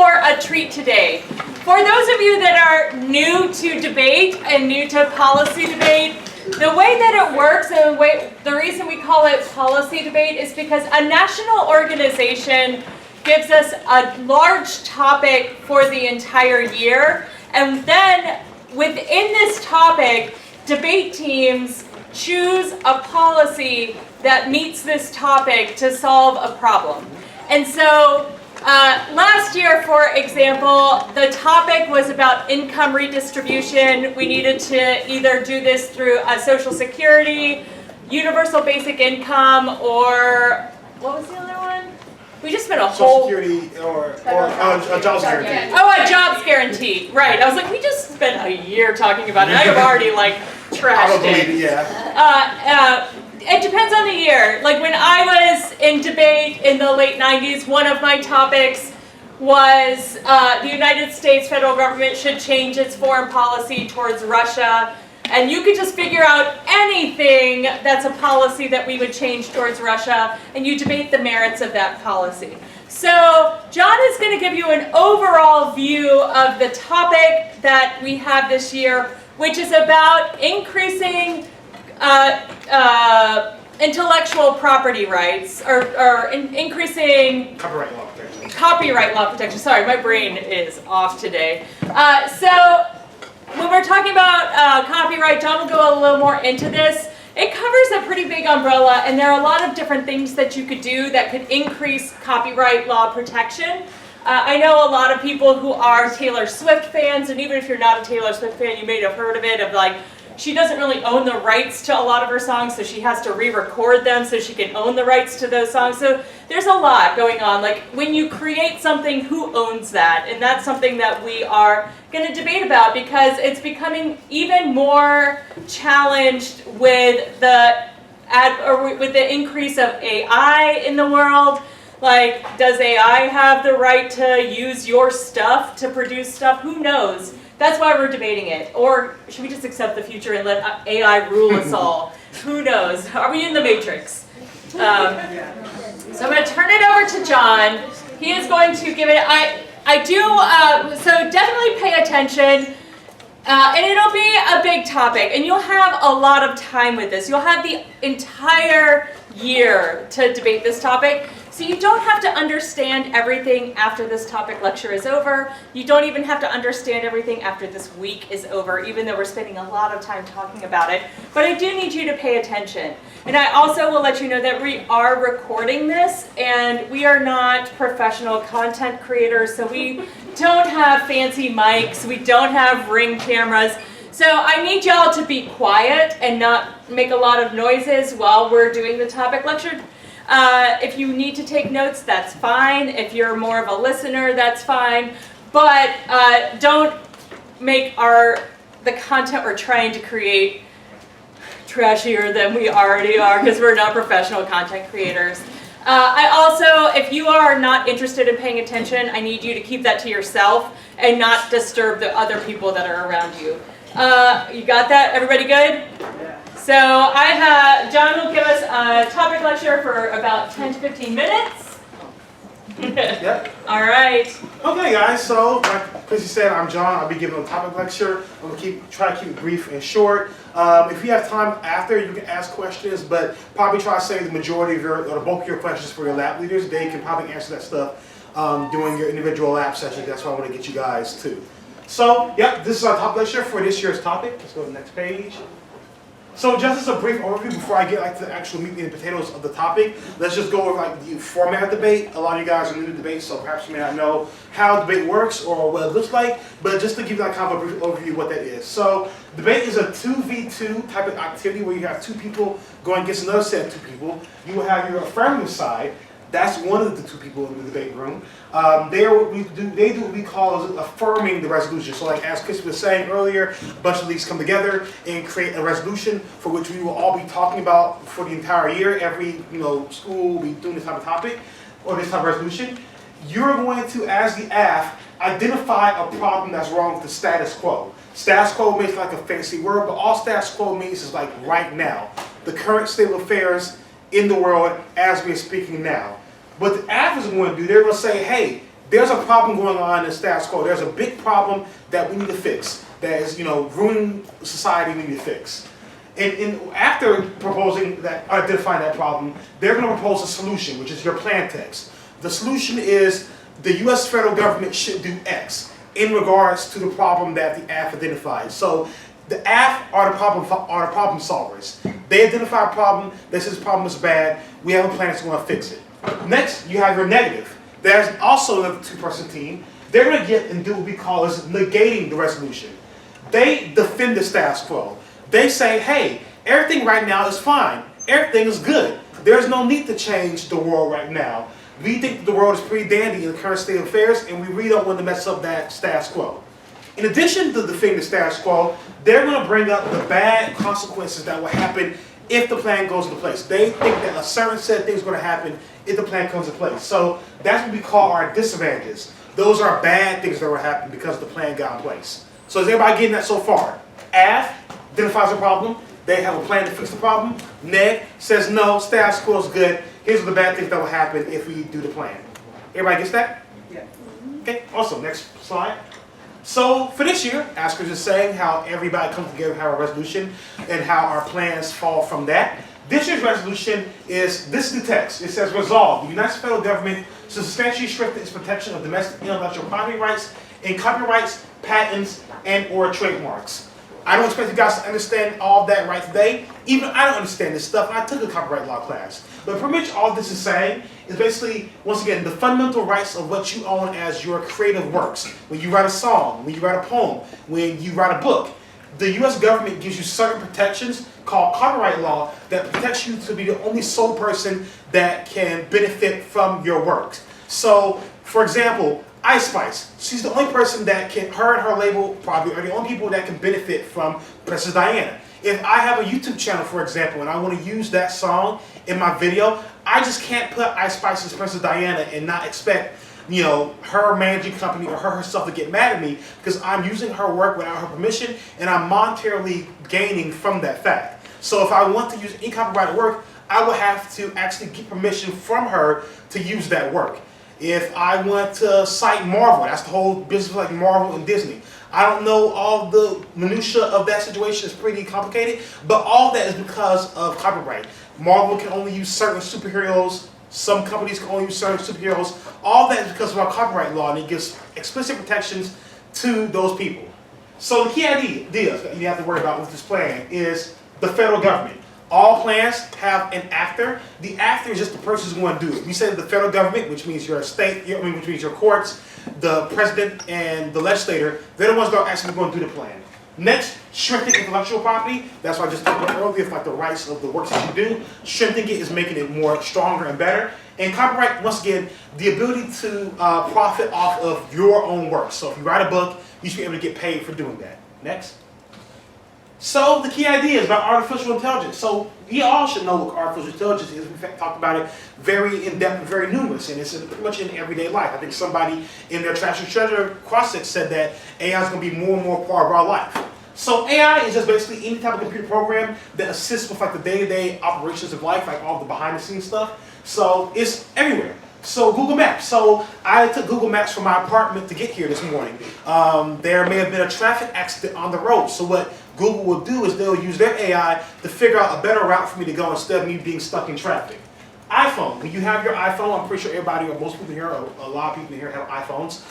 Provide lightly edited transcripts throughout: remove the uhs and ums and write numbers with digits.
for a treat today. For those of you that are new to debate and new to policy debate, the way that it works and the reason we call it policy debate is because a national organization gives us a large topic for the entire year, and then within this topic, debate teams choose a policy that meets this topic to solve a problem. And so last year, for example, the topic was about income redistribution. We needed to either do this through a Social Security, universal basic income, or what was the other one? We just spent a whole... Social Security or a jobs guarantee. Oh, a jobs guarantee. Right. I was like, we just spent a year talking about it. I have already, like, trashed it. Yeah. It depends on the year. Like when I was in debate in the late 90s, one of my topics was the United States federal government should change its foreign policy towards Russia. And you could just figure out anything that's a policy that we would change towards Russia, and you debate the merits of that policy. So John is going to give you an overall view of the topic that we have this year, which is about increasing intellectual property rights, or increasing Copyright law protection. Sorry, my brain is off today. So when we're talking about copyright, John will go a little more into this. It covers a pretty big umbrella, and there are a lot of different things that you could do that could increase copyright law protection. I know a lot of people who are Taylor Swift fans, and even if you're not a Taylor Swift fan, you may have heard of it, of like, she doesn't really own the rights to a lot of her songs, so she has to re-record them so she can own the rights to those songs. So there's a lot going on. Like when you create something, who owns that? And that's something that we are going to debate about because it's becoming even more challenged with the increase of AI in the world. Like, does AI have the right to use your stuff to produce stuff? Who knows? That's why we're debating it. Or should we just accept the future and let AI rule us all? Who knows? Are we in the Matrix? So I'm going to turn it over to John. He is going to give it, so definitely pay attention. And it'll be a big topic. And you'll have a lot of time with this. You'll have the entire year to debate this topic. So you don't have to understand everything after this topic lecture is over. You don't even have to understand everything after this week is over, even though we're spending a lot of time talking about it. But I do need you to pay attention. And I also will let you know that we are recording this, and we are not professional content creators, so we don't have fancy mics, we don't have Ring cameras. So I need y'all to be quiet and not make a lot of noises while we're doing the topic lecture. If you need to take notes, that's fine. If you're more of a listener, that's fine. But don't make the content we're trying to create trashier than we already are, because we're not professional content creators. I also, if you are not interested in paying attention, I need you to keep that to yourself and not disturb the other people that are around you. You got that? Everybody good? Yeah. So John will give us a topic lecture for about 10 to 15 minutes. Yep. All right. Okay, guys. So, like Chrissy said, I'm John. I'll be giving a topic lecture. I'm gonna try to keep it brief and short. If you have time after, you can ask questions, but probably try to save the majority of or the bulk of your questions for your lab leaders. They can probably answer that stuff during your individual lab session. That's why I want to get you guys too. So, yep, this is our topic lecture for this year's topic. Let's go to the next page. So just as a brief overview before I get to the actual meat and potatoes of the topic, let's just go over the format of debate. A lot of you guys are new to debate, so perhaps you may not know how debate works or what it looks like, but just to give you kind of a brief overview of what that is. So debate is a 2v2 type of activity where you have two people going against another set of two people. You will have your affirmative side. That's one of the two people in the debate room. They do what we call affirming the resolution. So like as Chris was saying earlier, a bunch of these come together and create a resolution for which we will all be talking about for the entire year. Every school will be doing this type of topic or this type of resolution. You're going to, as the AF, identify a problem that's wrong with the status quo. Status quo makes like a fancy word, but all status quo means is like right now. The current state of affairs in the world as we're speaking now. What the AF is going to do, they're going to say, hey, there's a problem going on in the status quo. There's a big problem that we need to fix. That is, ruining society. We need to fix. And after proposing that, identifying that problem, they're going to propose a solution, which is your plan text. The solution is the U.S. federal government should do X in regards to the problem that the AF identified. So the AF are the problem solvers. They identify a problem. They say this problem is bad. We have a plan that's going to fix it. Next, you have your negative. There's also a two-person team. They're going to get and do what we call is negating the resolution. They defend the status quo. They say, hey, everything right now is fine. Everything is good. There's no need to change the world right now. We think the world is pretty dandy in the current state of affairs, and we really don't want to mess up that status quo. In addition to defending the status quo, they're going to bring up the bad consequences that will happen if the plan goes into place. They think that a certain set of things are going to happen if the plan comes into place. So that's what we call our disadvantages. Those are bad things that will happen because the plan got in place. So is everybody getting that so far? AF identifies a problem. They have a plan to fix the problem. Neg says no, status quo is good. Here's the bad things that will happen if we do the plan. Everybody gets that? Yeah. Okay, awesome. Next slide. So for this year, as Chris is saying, how everybody comes together and have a resolution and how our plans fall from that. This year's resolution is, this is the text. It says, resolve, the United States federal government to substantially strengthen its protection of domestic intellectual property rights and copyrights, patents, and or trademarks. I don't expect you guys to understand all of that right today. Even I don't understand this stuff. I took a copyright law class. But pretty much all this is saying is basically, once again, the fundamental rights of what you own as your creative works. When you write a song, when you write a poem, when you write a book, the U.S. government gives you certain protections called copyright law that protects you to be the only sole person that can benefit from your works. So, for example, Ice Spice, she's the only person that can, her and her label probably are the only people that can benefit from Princess Diana. If I have a YouTube channel, for example, and I want to use that song in my video, I just can't put Ice Spice's Princess Diana and not expect, her managing company or her herself to get mad at me because I'm using her work without her permission and I'm monetarily gaining from that fact. So if I want to use any copyrighted work, I will have to actually get permission from her to use that work. If I want to cite Marvel, that's the whole business like Marvel and Disney. I don't know all the minutia of that situation. It's pretty complicated, but all that is because of copyright. Marvel can only use certain superheroes. Some companies can only use certain superheroes. All that is because of our copyright law, and it gives explicit protections to those people. So the key idea that you have to worry about with this plan is the federal government. All plans have an actor. The actor is just the person who's going to do it. We say the federal government, which means your state, which means your courts, the president, and the legislator. They're the ones that are actually going to do the plan. Next, strengthening intellectual property. That's what I just talked about earlier, like the rights of the works that you do. Strengthening it is making it more stronger and better. And copyright, once again, the ability to profit off of your own work. So if you write a book, you should be able to get paid for doing that. Next. So the key idea is about artificial intelligence. So we all should know what artificial intelligence is. We've talked about it very in-depth and very numerous, and it's pretty much in everyday life. I think somebody in their Trash and Treasure cross-section said that AI is going to be more and more part of our life. So AI is just basically any type of computer program that assists with like the day-to-day operations of life, like all the behind-the-scenes stuff. So it's everywhere. So Google Maps. So I took Google Maps from my apartment to get here this morning. There may have been a traffic accident on the road. So what Google will do is they'll use their AI to figure out a better route for me to go instead of me being stuck in traffic. iPhone. When you have your iPhone, I'm pretty sure everybody or most people here, or a lot of people here have iPhones.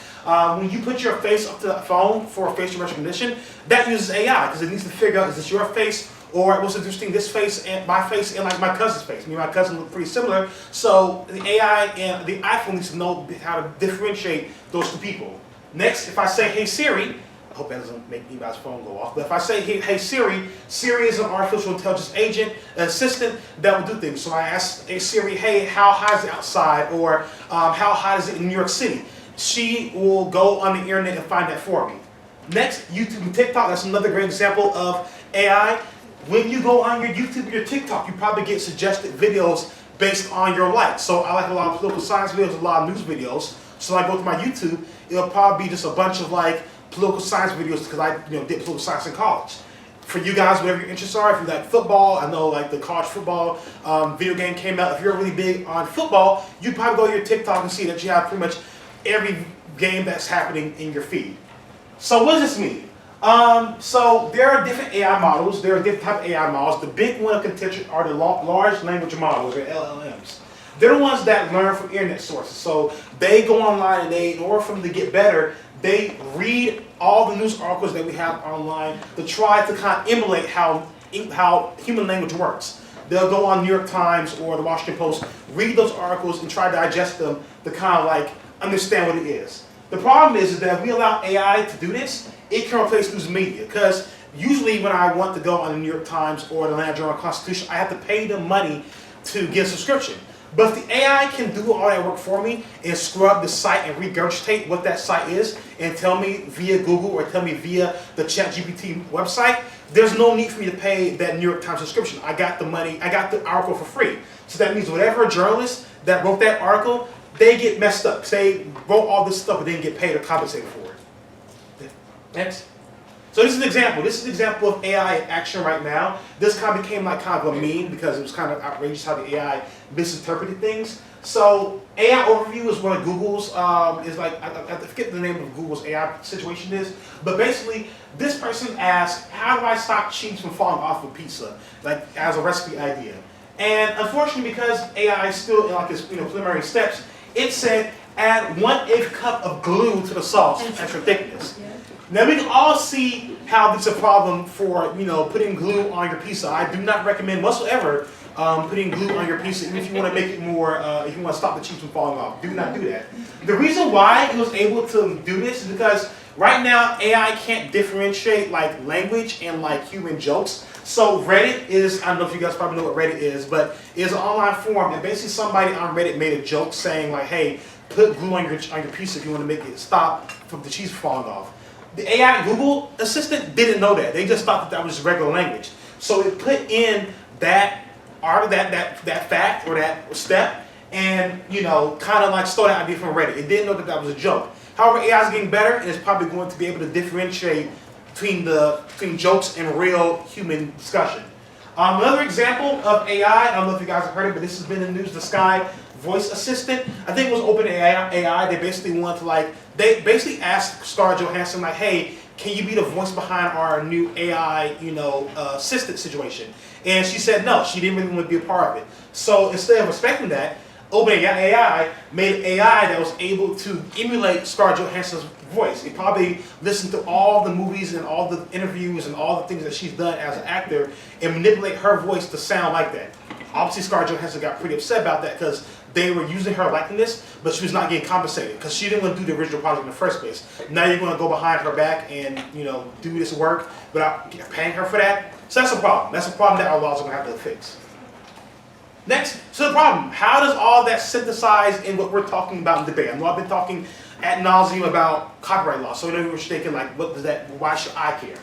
When you put your face up to the phone for facial recognition, that uses AI because it needs to figure out is this your face or what's interesting, this face and my face and like my cousin's face. Me and my cousin look pretty similar. So the AI and the iPhone needs to know how to differentiate those two people. Next, if I say, hey Siri, I hope that doesn't make anybody's phone go off, but if I say, hey Siri, Siri is an artificial intelligence agent, an assistant that will do things. So I ask hey Siri, hey, how high is it outside? Or how high is it in New York City? She will go on the internet and find that for me. Next, YouTube and TikTok, that's another great example of AI. When you go on your YouTube or your TikTok, you probably get suggested videos based on your likes. So I like a lot of political science videos, a lot of news videos. So when I go to my YouTube, it'll probably be just a bunch of like political science videos because I did political science in college. For you guys, whatever your interests are, if you like football, I know like the college football video game came out. If you're really big on football, you'd probably go to your TikTok and see that you have pretty much every game that's happening in your feed. So what does this mean? So there are different AI models. There are different type of AI models. The big one of contention are the large language models, or LLMs. They're the ones that learn from internet sources. So they go online and in order for them to get better, they read all the news articles that we have online to try to kind of emulate how human language works. They'll go on New York Times or the Washington Post, read those articles and try to digest them to kind of like understand what it is. The problem is that if we allow AI to do this, it can replace news media. Because usually when I want to go on the New York Times or the Atlanta Journal-Constitution, I have to pay them money to get a subscription. But if the AI can do all that work for me and scrub the site and regurgitate what that site is and tell me via Google or tell me via the ChatGPT website, there's no need for me to pay that New York Times subscription. I got the money, I got the article for free. So that means whatever journalist that wrote that article, they get messed up. They wrote all this stuff but didn't get paid or compensated for it. Next. So this is an example. This is an example of AI in action right now. This kind of became like kind of a meme because it was kind of outrageous how the AI misinterpreted things. So AI overview is one of Google's, is like, I forget the name of Google's AI situation is, but basically this person asked, how do I stop cheese from falling off of pizza? Like as a recipe idea. And unfortunately because AI is still in like its preliminary steps, it said add 1/8 cup of glue to the sauce for extra thickness. Now we can all see how this is a problem for putting glue on your pizza. I do not recommend whatsoever putting glue on your pizza, even if you want to make it more, if you want to stop the cheese from falling off. Do not do that. The reason why it was able to do this is because right now AI can't differentiate like language and like human jokes. So Reddit is, I don't know if you guys probably know what Reddit is, but it's an online forum, and basically somebody on Reddit made a joke saying like, hey, put glue on your pizza if you want to make it stop from the cheese falling off. The AI Google Assistant didn't know that. They just thought that was just regular language. So it put in that fact or that step and kind of like stole that idea from Reddit. It didn't know that that was a joke. However, AI is getting better and it's probably going to be able to differentiate between jokes and real human discussion. Another example of AI, I don't know if you guys have heard it, but this has been in the news, the Sky voice assistant. I think it was OpenAI. They basically want to they basically asked Scarlett Johansson like, hey, can you be the voice behind our new AI, assistant situation? And she said no, she didn't really want to be a part of it. So instead of respecting that, OpenAI made an AI that was able to emulate Scarlett Johansson's voice. It probably listened to all the movies and all the interviews and all the things that she's done as an actor and manipulate her voice to sound like that. Obviously, Scarlett Johansson got pretty upset about that because they were using her likeness, but she was not getting compensated because she didn't want to do the original project in the first place. Now you're going to go behind her back and do this work without paying her for that. So that's a problem. That's a problem that our laws are going to have to fix. Next, so the problem, how does all that synthesize in what we're talking about in debate? I know I've been talking ad nauseum about copyright law, so we're thinking like, what does that, why should I care?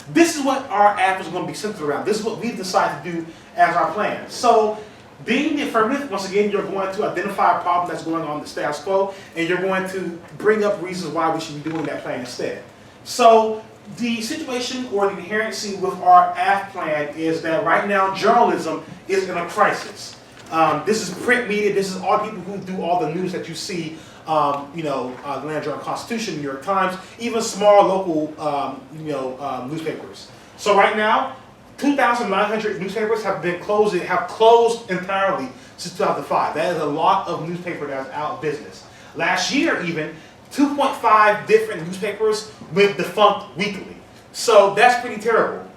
This is what our app is going to be centered around. This is what we've decided to do as our plan. So, being the affirmative, once again, you're going to identify a problem that's going on in the status quo, and you're going to bring up reasons why we should be doing that plan instead. So, the situation or the inherency with our app plan is that right now journalism is in a crisis. This is print media. This is all people who do all the news that you see. The Atlanta Journal-Constitution, New York Times, even small local newspapers. So right now, 2,900 newspapers have closed entirely since 2005. That is a lot of newspaper that's out of business. Last year, even 2.5 different newspapers went defunct weekly. So that's pretty terrible.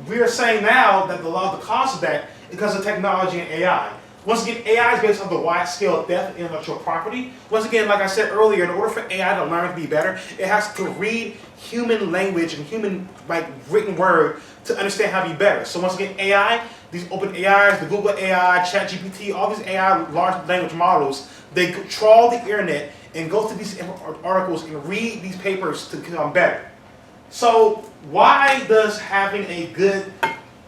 We are saying now that the cause of that is because of technology and AI. Once again, AI is based on the wide scale of theft of intellectual property. Once again, like I said earlier, in order for AI to learn to be better, it has to read human language and human written word to understand how to be better. So once again, AI, these open AIs, the Google AI, ChatGPT, all these AI large language models, they trawl the internet and go to these articles and read these papers to become better. So why does having a good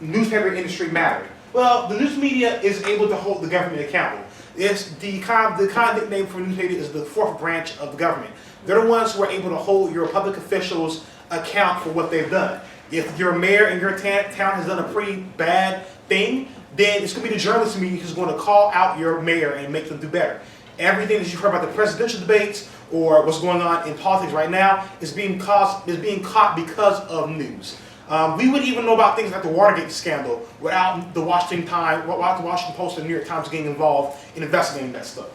newspaper industry matter? Well, the news media is able to hold the government accountable. It's the kind of nickname for news media is the fourth branch of the government. They're the ones who are able to hold your public officials account for what they've done. If your mayor in your town has done a pretty bad thing, then it's going to be the journalist media who's going to call out your mayor and make them do better. Everything that you've heard about the presidential debates or what's going on in politics right now is being caught because of news. We wouldn't even know about things like the Watergate scandal without the Washington Post and New York Times getting involved in investigating that stuff.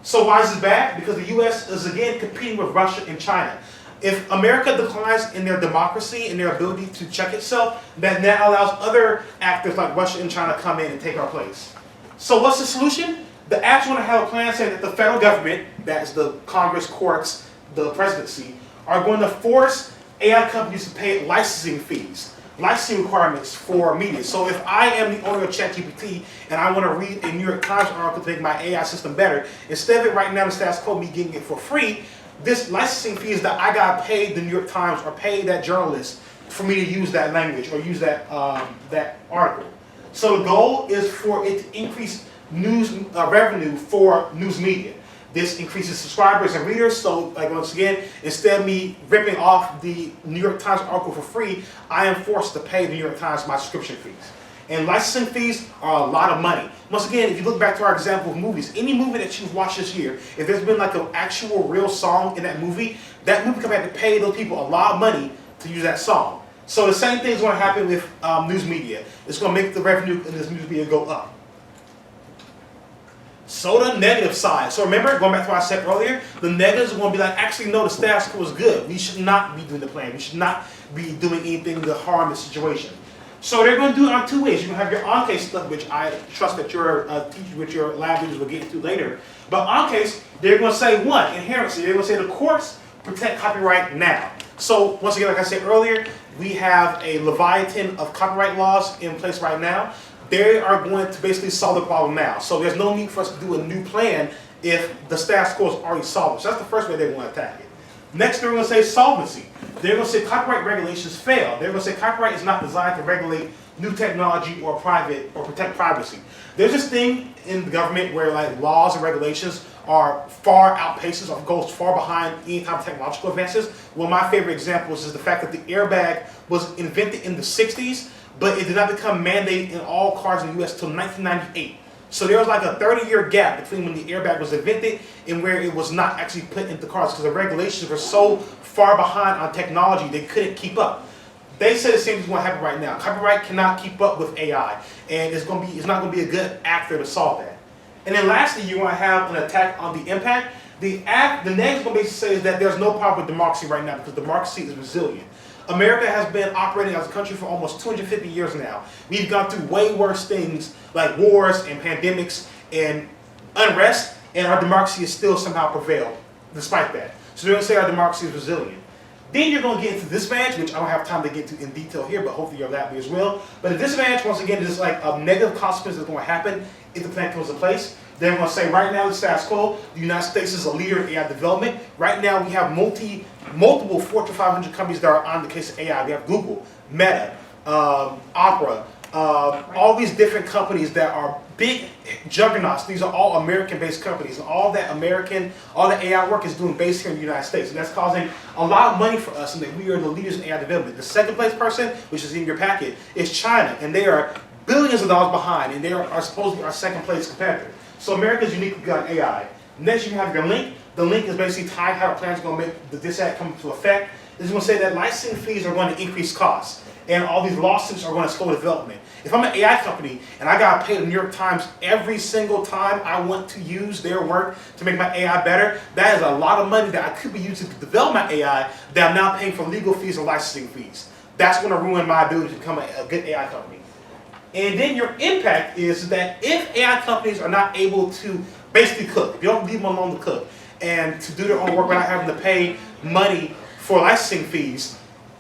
So why is this bad? Because the U.S. is again competing with Russia and China. If America declines in their democracy and their ability to check itself, then that allows other actors like Russia and China to come in and take our place. So what's the solution? The acts want to have a plan saying that the federal government, that is the Congress, courts, the presidency, are going to force AI companies to pay licensing fees, licensing requirements for media. So if I am the owner of ChatGPT and I want to read a New York Times article to make my AI system better, instead of it right now the status quo me getting it for free, this licensing fee is that I got to pay the New York Times or pay that journalist for me to use that language or use that that article. So the goal is for it to increase news revenue for news media. This increases subscribers and readers, so like once again, instead of me ripping off the New York Times article for free, I am forced to pay the New York Times my subscription fees. And licensing fees are a lot of money. Once again, if you look back to our example of movies, any movie that you've watched this year, if there's been like an actual real song in that movie can have to pay those people a lot of money to use that song. So the same thing is going to happen with news media. It's going to make the revenue in this news media go up. So the negative side. So remember, going back to what I said earlier, the negatives are going to be like, actually, no, the status quo is good. We should not be doing the plan. We should not be doing anything to harm the situation. So they're going to do it on two ways. You're going to have your on-case stuff, which I trust that your teacher, with your lab leaders will get into later. But on-case, they're going to say, one, inherency. They're going to say the courts protect copyright now. So once again, like I said earlier, we have a leviathan of copyright laws in place right now. They are going to basically solve the problem now. So there's no need for us to do a new plan if the status quo is already solved. So that's the first way they're going to attack it. Next, they're going to say solvency. They're going to say copyright regulations fail. They're going to say copyright is not designed to regulate new technology or protect privacy. There's this thing in the government where like laws and regulations are far outpaces or goes far behind any type of technological advances. One of my favorite examples is the fact that the airbag was invented in the 60s, but it did not become mandated in all cars in the US until 1998. So there was like a 30-year gap between when the airbag was invented and where it was not actually put into cars because the regulations were so far behind on technology they couldn't keep up. They say the same thing is going to happen right now. Copyright cannot keep up with AI, and it's not going to be a good actor to solve that. And then lastly, you want to have an attack on the impact. The next going to basically say is that there's no problem with democracy right now because democracy is resilient. America has been operating as a country for almost 250 years now. We've gone through way worse things like wars and pandemics and unrest, and our democracy has still somehow prevailed despite that. So they're going to say our democracy is resilient. Then you're going to get into disadvantage, which I don't have time to get into in detail here, but hopefully you're that as well. But the disadvantage, once again, is like a negative consequence that's going to happen if the plan comes in place. They're going to say right now the status quo, the United States is a leader in AI development. Right now we have multiple Fortune 500 companies that are on the case of AI. We have Google, Meta, Opera, all these different companies that are big juggernauts. These are all American-based companies. And all that AI work is doing based here in the United States. And that's causing a lot of money for us, and that we are the leaders in AI development. The second place person, which is in your packet, is China. And they are billions of dollars behind, and they are supposed to be our second place competitor. So America is uniquely on AI. Next, you have your link. The link is basically tied how the plan is going to make this act come into effect. This is going to say that licensing fees are going to increase costs, and all these lawsuits are going to slow development. If I'm an AI company and I got to pay the New York Times every single time I want to use their work to make my AI better, that is a lot of money that I could be using to develop my AI that I'm now paying for legal fees and licensing fees. That's going to ruin my ability to become a good AI company. And then your impact is that if AI companies are not able to basically cook, if you don't leave them alone to cook, and to do their own work without having to pay money for licensing fees,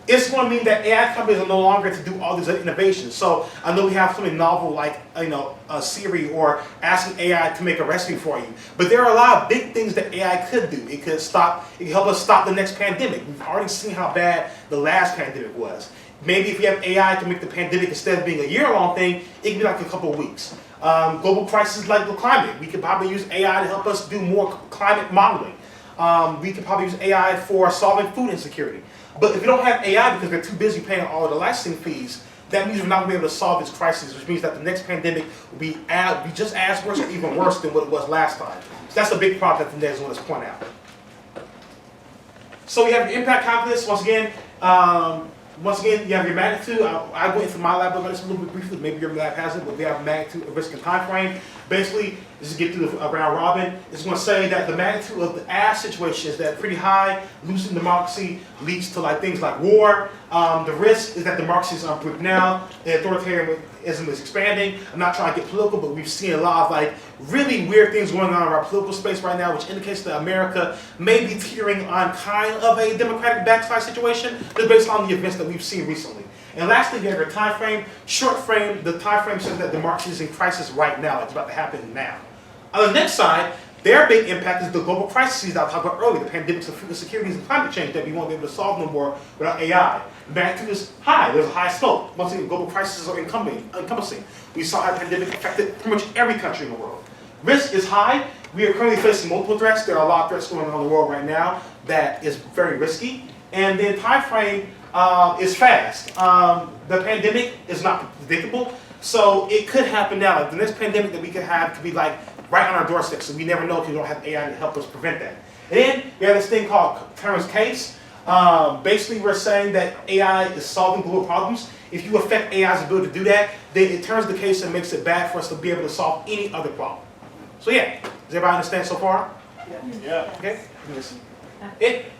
it's going to mean that AI companies are no longer to do all these other innovations. So I know we have something novel like Siri or asking AI to make a recipe for you, but there are a lot of big things that AI could do. It could help us stop the next pandemic. We've already seen how bad the last pandemic was. Maybe if we have AI to make the pandemic, instead of being a year-long thing, it can be like a couple of weeks. Global crises like the climate, we could probably use AI to help us do more climate modeling. We could probably use AI for solving food insecurity. But if we don't have AI because we're too busy paying all of the licensing fees, that means we're not going to be able to solve this crisis, which means that the next pandemic will be just as worse or even worse than what it was last time. So that's the big problem that the Neds want to point out. So we have the impact calculus. Once again, you have your magnitude. I went into my lab about this a little bit briefly. Maybe your lab has it, but we have magnitude, risk, and time frame. Basically, just to get through the round robin, it's going to say that the magnitude of the ass situation is that pretty high. Losing democracy leads to things like war. The risk is that democracy is unproven now. The authoritarianism is expanding. I'm not trying to get political, but we've seen a lot of really weird things going on in our political space right now, which indicates that America may be teetering on kind of a democratic backslide situation, just based on the events that we've seen recently. And lastly, you have your time frame. Short frame, the time frame says that democracy is in crisis right now. It's about to happen now. On the next side, their big impact is the global crises that I talked about earlier, the pandemics of food insecurities and climate change that we won't be able to solve no more without AI. The magnitude is high. There's a high slope. Once again, global crises are encompassing. We saw how the pandemic affected pretty much every country in the world. Risk is high. We are currently facing multiple threats. There are a lot of threats going on in the world right now that is very risky. And then time frame is fast. The pandemic is not predictable, so it could happen now. The next pandemic that we could have could be right on our doorstep, so we never know if we don't have AI to help us prevent that. And then we have this thing called Turing's case. Basically, we're saying that AI is solving global problems. If you affect AI's ability to do that, then it turns the case and makes it bad for us to be able to solve any other problem. So yeah, does everybody understand so far? Yeah. Okay.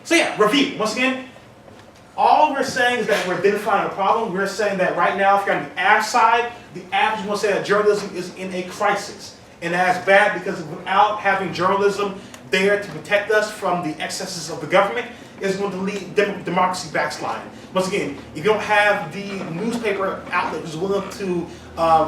So yeah, review. Once again, all we're saying is that we're identifying a problem. We're saying that right now, if you're on the app side, the app is going to say that journalism is in a crisis. And that's bad because without having journalism there to protect us from the excesses of the government, it's going to lead democracy backsliding. Once again, if you don't have the newspaper outlet who's willing to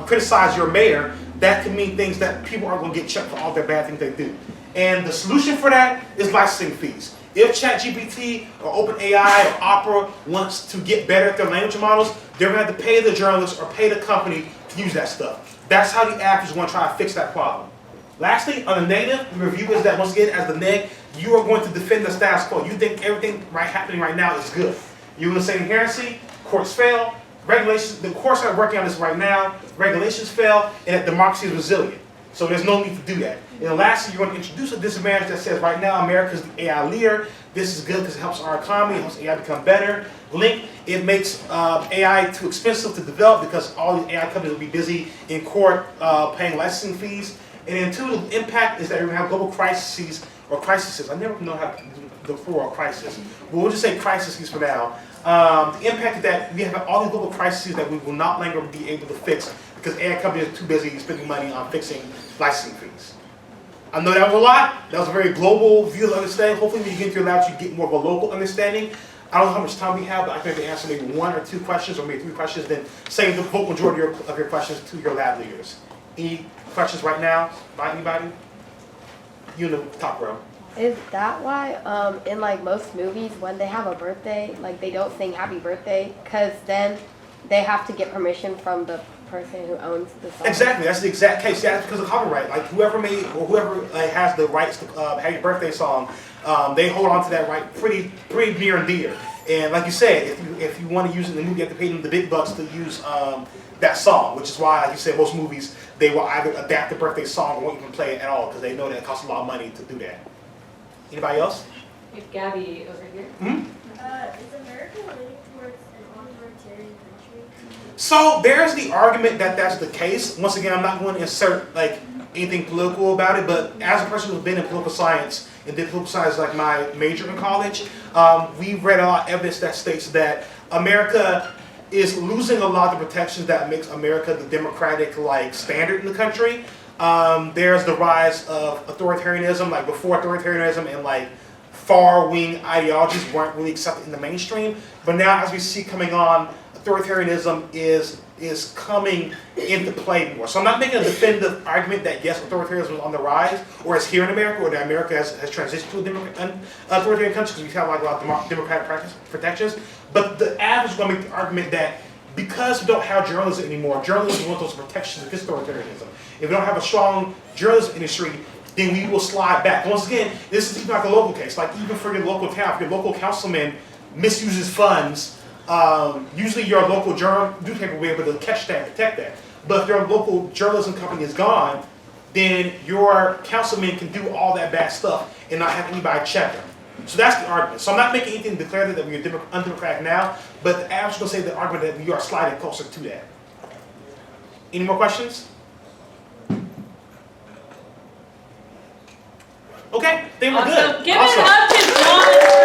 criticize your mayor, that can mean things that people aren't going to get checked for all their bad things they do. And the solution for that is licensing fees. If ChatGPT or OpenAI or Opera wants to get better at their language models, they're going to have to pay the journalist or pay the company to use that stuff. That's how the app is going to try to fix that problem. Lastly, on the negative, the review is that once again, as the neg, you are going to defend the status quo. You think everything happening right now is good. You're going to say inherency, courts fail, regulations, the courts are working on this right now, regulations fail, and that democracy is resilient. So there's no need to do that. And lastly, you're going to introduce a disadvantage that says right now America is the AI leader. This is good because it helps our economy, it helps AI become better. Link, it makes AI too expensive to develop because all these AI companies will be busy in court paying licensing fees. And then two, the impact is that we're going to have global crises or crises. I never know how to do for a crisis, but we'll just say crises for now. The impact is that we have all these global crises that we will not longer be able to fix because AI companies are too busy spending money on fixing licensing fees. I know that was a lot. That was a very global view of understanding. Hopefully when you get into your labs, you get more of a local understanding. I don't know how much time we have, but I can maybe answer maybe one or two questions or maybe three questions, then save the vote majority of your questions to your lab leaders. Any questions right now by anybody? You in the top row. Is that why in most movies when they have a birthday, they don't sing happy birthday because then they have to get permission from the person who owns the song? Exactly, that's the exact case. Yeah, that's because of copyright. Whoever made or whoever has the rights to Happy Birthday song, they hold on to that right pretty near and dear. And like you said, if you want to use it in the movie, you have to pay them the big bucks to use that song, which is why, like you said, most movies they will either adapt the birthday song or won't even play it at all because they know that it costs a lot of money to do that. Anybody else? We have Gabby over here. Is America leaning towards an authoritarian country? So there's the argument that that's the case. Once again, I'm not going to insert anything political about it, but as a person who's been in political science and did political science like my major in college, we've read a lot of evidence that states that America is losing a lot of the protections that makes America the democratic standard in the country. There's the rise of authoritarianism, before authoritarianism and far-wing ideologies weren't really accepted in the mainstream. But now as we see coming on, authoritarianism is coming into play more. So I'm not making a definitive argument that yes, authoritarianism is on the rise, or is here in America, or that America has transitioned to an authoritarian country, because we have a lot of democratic protections. But the average is going to make the argument that because we don't have journalism anymore, journalism wants those protections against authoritarianism. If we don't have a strong journalism industry, then we will slide back. Once again, this is even like a local case. Even for your local town, if your local councilman misuses funds, usually your local newspaper will be able to catch that and protect that. But if your local journalism company is gone, then your councilman can do all that bad stuff and not have anybody check them. So that's the argument. So I'm not making anything declarative that we're undemocratic now, but I'm just going to say the argument that we are sliding closer to that. Any more questions? Okay, then we're good. Give it up to John.